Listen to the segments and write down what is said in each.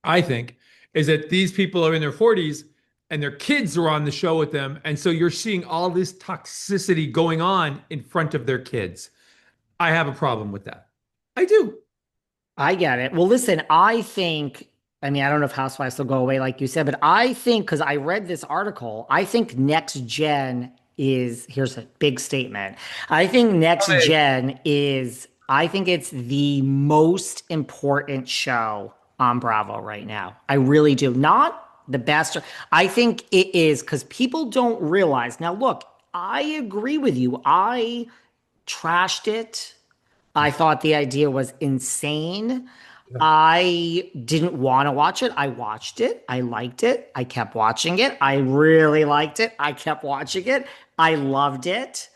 I think, is that these people are in their 40s and their kids are on the show with them. And so you're seeing all this toxicity going on in front of their kids. I have a problem with that. I do. I get it. Well, listen, I mean, I don't know if Housewives will go away like you said, but I think, because I read this article, I think Next Gen here's a big statement. I think Next Okay. Gen I think it's the most important show on Bravo right now. I really do. Not the best. I think it is because people don't realize. Now, look, I agree with you. I trashed it. I thought the idea was insane. I didn't want to watch it. I watched it. I liked it. I kept watching it. I really liked it. I kept watching it. I loved it.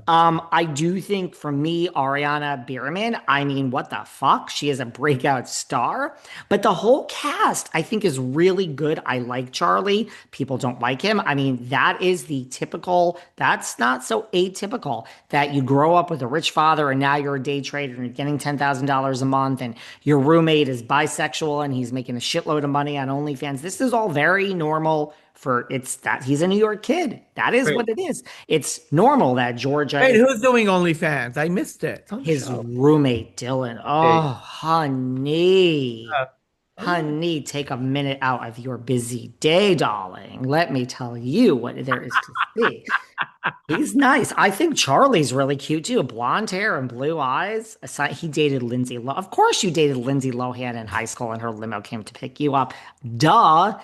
I do think for me, Ariana Bierman, I mean, what the fuck? She is a breakout star. But the whole cast, I think, is really good. I like Charlie. People don't like him. I mean, that is the typical, that's not so atypical that you grow up with a rich father and now you're a day trader and you're getting $10,000 a month and your roommate is bisexual and he's making a shitload of money on OnlyFans. This is all very normal for it's that he's a New York kid. That is Right. what it is. It's normal that Georgia Wait, is who's doing OnlyFans? I missed it. It's on the his show. roommate, Dylan. Hey, Oh, honey. uh, Honey, take a minute out of your busy day, darling. Let me tell you what there is to see. He's nice. I think Charlie's really cute too. Blonde hair and blue eyes. He dated Lindsay Lohan. Of course, you dated Lindsay Lohan in high school and her limo came to pick you up. Duh.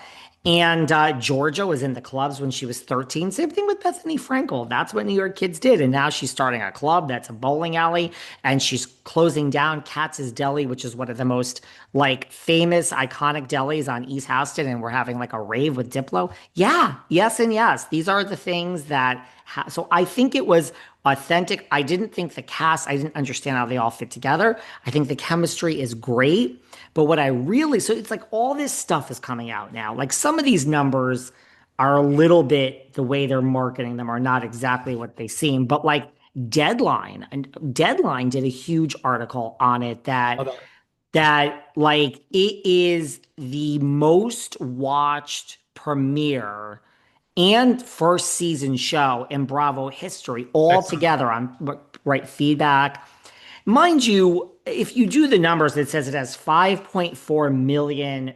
And Georgia was in the clubs when she was 13. Same thing with Bethany Frankel. That's what New York kids did. And now she's starting a club that's a bowling alley. And she's closing down Katz's Deli, which is one of the most like famous, iconic delis on East Houston. And we're having like a rave with Diplo. Yeah, yes, and yes. These are the things that. So I think it was authentic. I didn't think the cast, I didn't understand how they all fit together. I think the chemistry is great. But what I really, so it's like all this stuff is coming out now. Like some of these numbers are a little bit, the way they're marketing them are not exactly what they seem. But like Deadline did a huge article on it hold on. that like it is the most watched premiere and first season show in Bravo history all Excellent. together on right feedback. Mind you, if you do the numbers, it says it has 5.4 million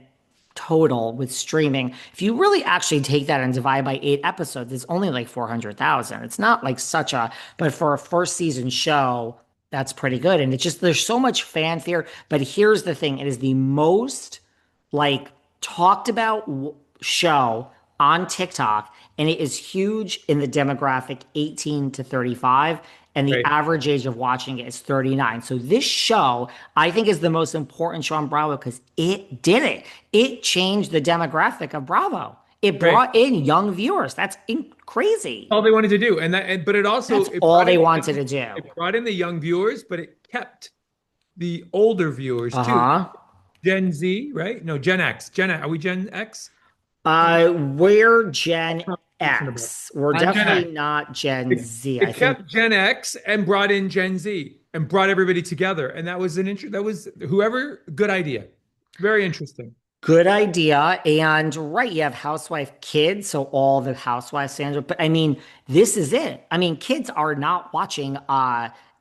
total with streaming. If you really actually take that and divide by 8 episodes, it's only like 400,000. It's not like such a, but for a first season show, that's pretty good. And it's just, there's so much fanfare. But here's the thing, it is the most like talked about show on TikTok, and it is huge in the demographic 18 to 35, and the Great. average age of watching it is 39. So this show, I think, is the most important show on Bravo because it did it. It changed the demographic of Bravo. It Great. brought in young viewers. That's crazy. All they wanted to do. But it also, That's all they wanted to do. it brought in the young viewers, but it kept the older viewers too. Uh-huh. Gen Z, right? No, Gen X. Are we Gen X? We're Gen Questionable. X. We're I'm Gen X. definitely not Gen It, Z. I it think kept Gen X and brought in Gen Z and brought everybody together. And that was that was whoever, good idea. Very interesting. good idea. And right, you have housewife kids, so all the housewives stand up. But I mean, this is it. I mean, kids are not watching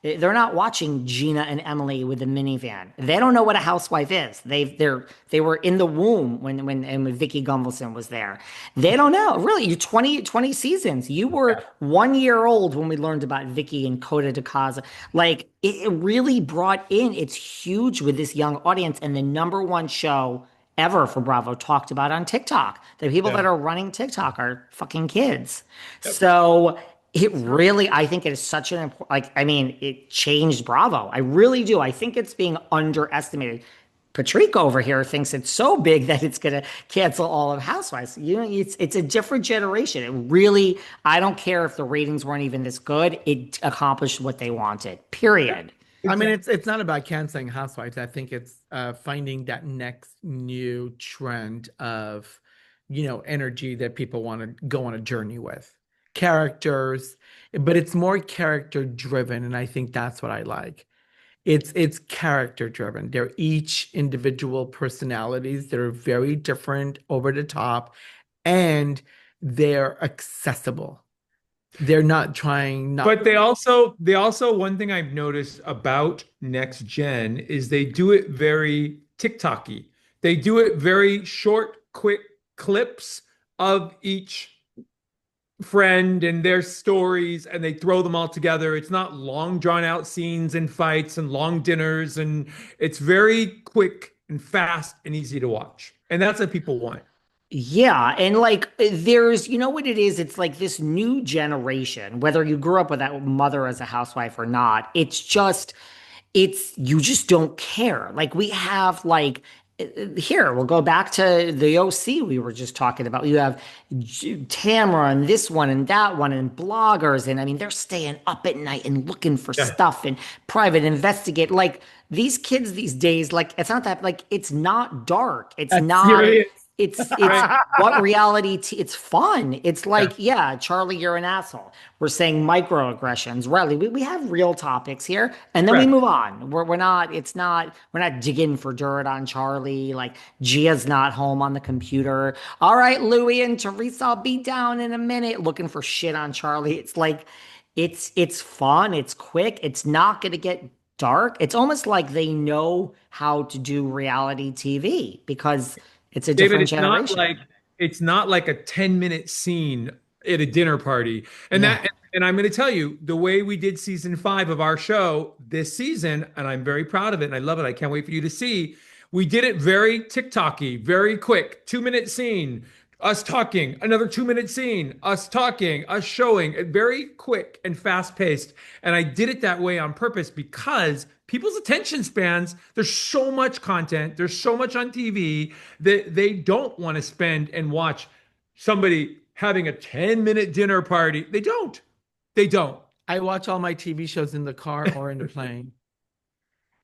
they're not watching Gina and Emily with the minivan. They don't know what a housewife is. They were in the womb when Vicky Gunvalson was there. They don't know. Really, you 20 seasons. You were Yeah. 1 year old when we learned about Vicky and Coda de Casa. Like it really brought in, it's huge with this young audience and the number one show ever for Bravo talked about on TikTok. The people Yeah. that are running TikTok are fucking kids. Yep. So it really, I think it is such an important, like, I mean, it changed Bravo. I really do. I think it's being underestimated. Patrik over here thinks it's so big that it's going to cancel all of Housewives. You know, it's a different generation. It really, I don't care if the ratings weren't even this good. It accomplished what they wanted. Period. I mean, Exactly. it's not about canceling Housewives. I think it's finding that next new trend of, energy that people want to go on a journey with. Characters, but it's more character driven, and I think that's what I like. It's character driven. They're each individual personalities that are very different, over the top, and they're accessible. They're not trying not But they also one thing I've noticed about Next Gen is they do it very TikTok-y. They do it very short, quick clips of each friend and their stories, and they throw them all together. It's not long drawn out scenes and fights and long dinners, and it's very quick and fast and easy to watch. And that's what people want. Yeah, and like there's, you know what it is? It's like this new generation, whether you grew up with that mother as a housewife or not, it's you just don't care. Like we have like here, we'll go back to the OC we were just talking about. You have Tamara and this one and that one and bloggers, and I mean they're staying up at night and looking for Yeah, stuff and private investigate. Like these kids these days, like it's not that like it's not dark. It's that's not serious, it's right? what it's fun. It's Yeah, like, yeah, Charlie, you're an asshole. We're saying microaggressions. Riley, we have real topics here, and then we correct. move on. We're not digging for dirt on Charlie. Like Gia's not home on the computer. All right, Louie and Teresa, I'll be down in a minute looking for shit on Charlie. It's like it's fun, it's quick, it's not gonna get dark. It's almost like they know how to do reality TV because it's a David, different generation. it's not like a 10-minute scene at a dinner party. And Yeah. and I'm going to tell you the way we did season 5 of our show this season, and I'm very proud of it and I love it. I can't wait for you to see. We did it very TikTok-y, very quick, 2-minute scene, us talking, another 2-minute scene, us talking, us showing, very quick and fast paced. And I did it that way on purpose because people's attention spans, there's so much content, there's so much on TV that they don't want to spend and watch somebody having a 10-minute dinner party. They don't. They don't. I watch all my TV shows in the car or in the plane.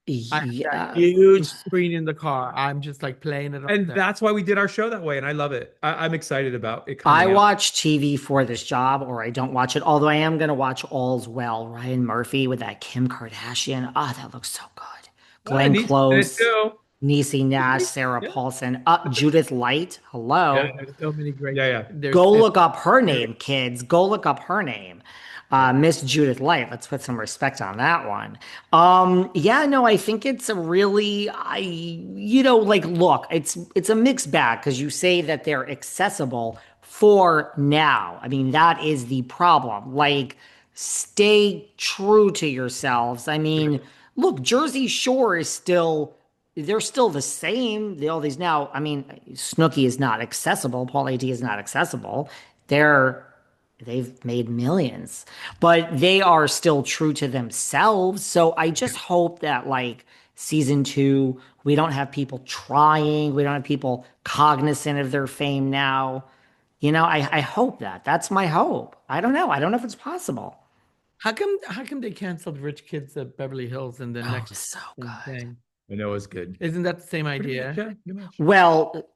I have that Yeah. huge screen in the car. I'm just like playing it up And there. that's why we did our show that way. And I love it. I'm excited about it I coming out. watch TV for this job, or I don't watch it. Although I am gonna watch All's Well, Ryan Murphy with that Kim Kardashian. Ah, that looks so good. I Glenn need it Close, too. Niecy Nash, Sarah Yeah. Paulson, Judith Light. Yeah. Hello. There's so many great. Yeah. Yeah. There's Go it's look up her name, kids. Go look up her name. Miss Judith Light. Let's put some respect on that one. Yeah, no, I think it's a really, like, look, it's a mixed bag because you say that they're accessible for now. I mean, that is the problem. Like, stay true to yourselves. I mean, look, Jersey Shore is still they're still the same. All these now, I mean, Snooki is not accessible. Paul AD is not accessible. They're they've made millions, but they are still true to themselves. So I just hope that like season 2, we don't have people trying, we don't have people cognizant of their fame now. I hope that. That's my hope. I don't know. I don't know if it's possible. how come they canceled Rich Kids of Beverly Hills and the Oh, next it's so good. thing? I know it's good. Isn't that the same Pretty much, idea? yeah, pretty much. Well,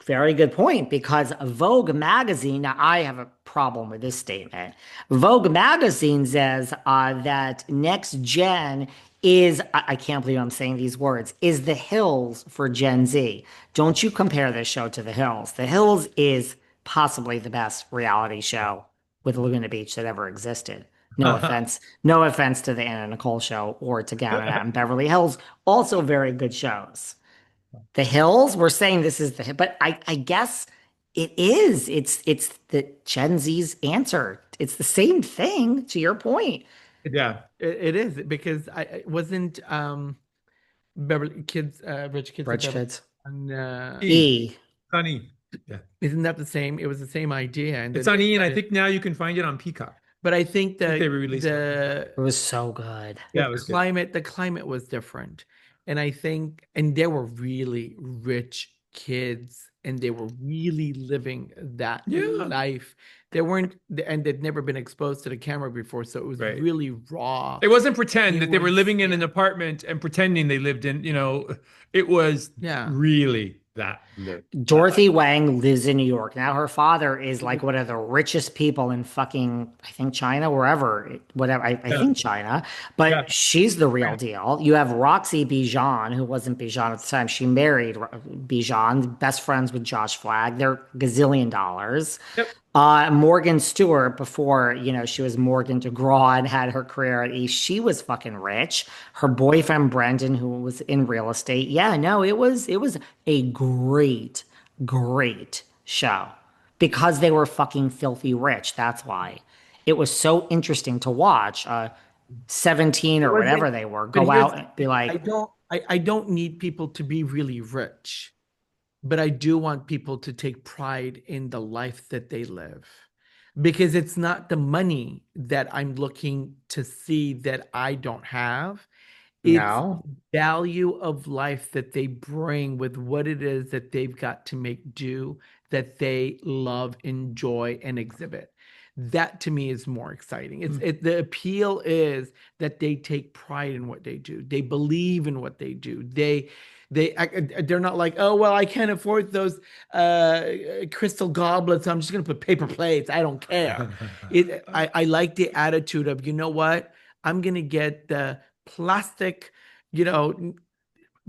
very good point because Vogue magazine, now I have a problem with this statement. Vogue magazine says that Next Gen is, I can't believe I'm saying these words, is the Hills for Gen Z. Don't you compare this show to The Hills. The Hills is possibly the best reality show with Laguna Beach that ever existed. No offense. No offense to the Anna Nicole show or to Gavin and Beverly Hills. Also very good shows. The Hills, we're saying this is but I guess it is. It's the Gen Z's answer. It's the same thing to your point. Yeah. It is because I wasn't Beverly Kids, Rich Kids of Rich Beverly, Kids. and E. Sunny. Yeah. isn't that the same? It was the same idea, and It's then on they E, and I started. think now you can find it on Peacock. But I think I think that they re-released it on Peacock. It was so good. the Yeah, it was good. climate was different, and I think, and they were really rich kids, and they were really living that Yeah. life. They weren't, and they'd never been exposed to the camera before, so it was Right. really raw. It wasn't pretend It that they were was, living in yeah, an apartment and pretending they lived in, it was yeah. really that. Dorothy Wang lives in New York. Now her father is like one of the richest people in fucking, I think China, wherever, whatever. I Yeah. think China, Yeah. but she's the real deal. You have Roxy Bijan, who wasn't Bijan at the time. She married Bijan, best friends with Josh Flagg. They're gazillion dollars. Yep. Morgan Stewart, before, she was Morgan DeGraw and had her career at East, she was fucking rich. Her boyfriend Brendan, who was in real estate. Yeah, no, it was a great show because they were fucking filthy rich. That's why it was so interesting to watch. 17 It or wasn't, whatever they were but go here's out the and be thing. like, I don't need people to be really rich, but I do want people to take pride in the life that they live. Because it's not the money that I'm looking to see that I don't have. It's no. value of life that they bring with what it is that they've got to make do, that they love, enjoy, and exhibit. That to me is more exciting. The appeal is that they take pride in what they do. They believe in what they do. They're not like, oh well, I can't afford those crystal goblets. I'm just gonna put paper plates. I don't care. I like the attitude of, you know what? I'm gonna get the plastic, you know,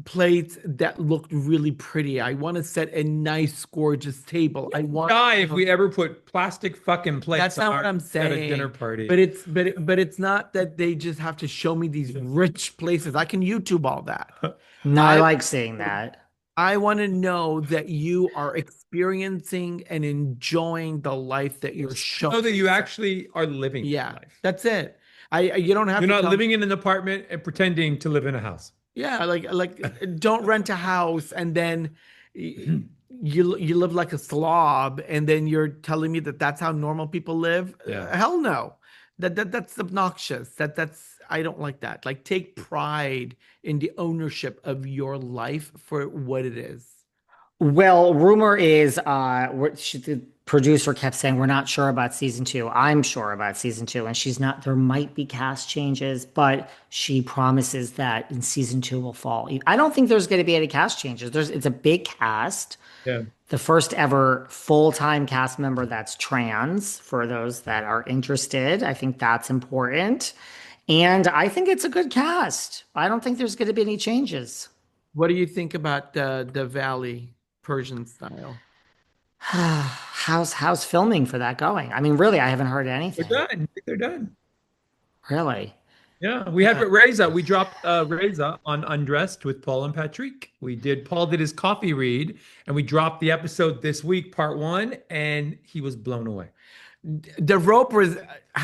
plates that look really pretty. I want to set a nice, gorgeous table. I want, Die if we ever put plastic fucking plates that's not what I'm at a dinner saying. party. But it's not that they just have to show me these rich places. I can YouTube all that. No, I I like seeing that. I want to know that you are experiencing and enjoying the life that you're Know showing. that you actually are living Yeah, life. that's it. You don't have You're to not tell living in an apartment and pretending to live in a house. Yeah, like don't rent a house and then you live like a slob, and then you're telling me that that's how normal people live? Yeah. Hell no. That's obnoxious. That's I don't like that. Like, take pride in the ownership of your life for what it is. Well, rumor is, the producer kept saying we're not sure about season two. I'm sure about season two, and she's not. There might be cast changes, but she promises that in season two will fall. I don't think there's going to be any cast changes. It's a big cast. Yeah. The first ever full-time cast member that's trans, for those that are interested. I think that's important, and I think it's a good cast. I don't think there's going to be any changes. What do you think about the Valley Persian style? How's filming for that going? I mean, really, I haven't heard They're anything. done. They're done. Really. Yeah, we had Reza. We dropped Reza on Undressed with Paul and Patrik. Paul did his coffee read, and we dropped the episode this week, part one, and he was blown away. The rope was